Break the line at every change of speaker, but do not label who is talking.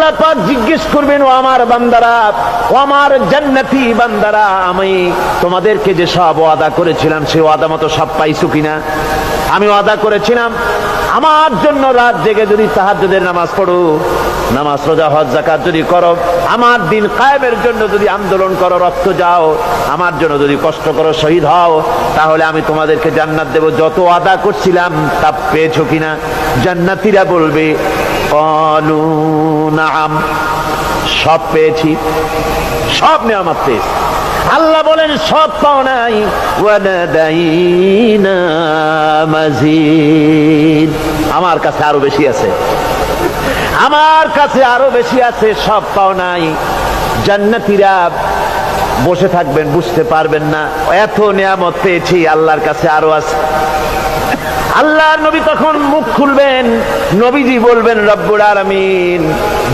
আল্লাহ পাক জিজ্ঞেস করবেন, ও আমার বান্দারা, ও আমার জান্নাতি বান্দারা, আমি তোমাদেরকে যে সব ওয়াদা করেছিলাম সেই ওয়াদা মতো সব পাইছো কিনা? আমি ওয়াদা করেছিলাম আমার জন্য রাত জেগে যদি তাহাজ্জুদের নামাজ পড়ো, নামাজ রোজা হজ যাকাত যদি করো, আমার দিন কায়েমের জন্য যদি আন্দোলন করো, রক্ত যাও, আমার জন্য যদি কষ্ট করো, শহীদ হও, তাহলে আমি তোমাদেরকে জান্নাত দেব। যত ওয়াদা করছিলাম তা পেয়েছো কিনা? জান্নাতীরা বলবে ক্বালু নাআম, সব পেয়েছি, সব নেয়ামত পেয়েছি। আল্লাহ বলেন সব পাও নাই, ওয়ালাদাইনা মাজিদ, আমার কাছে আরো বেশি আছে, আমার কাছে আরো বেশি আছে, সব পাও নাই। জান্নাতীরা বসে থাকবেন, বুঝতে পারবেন না, এত নিয়ামত পেয়েছি, আল্লাহর কাছে আরো আছে। আল্লাহর নবী তখন মুখ খুলবেন, নবীজি বলবেন রব্বুল আলামিন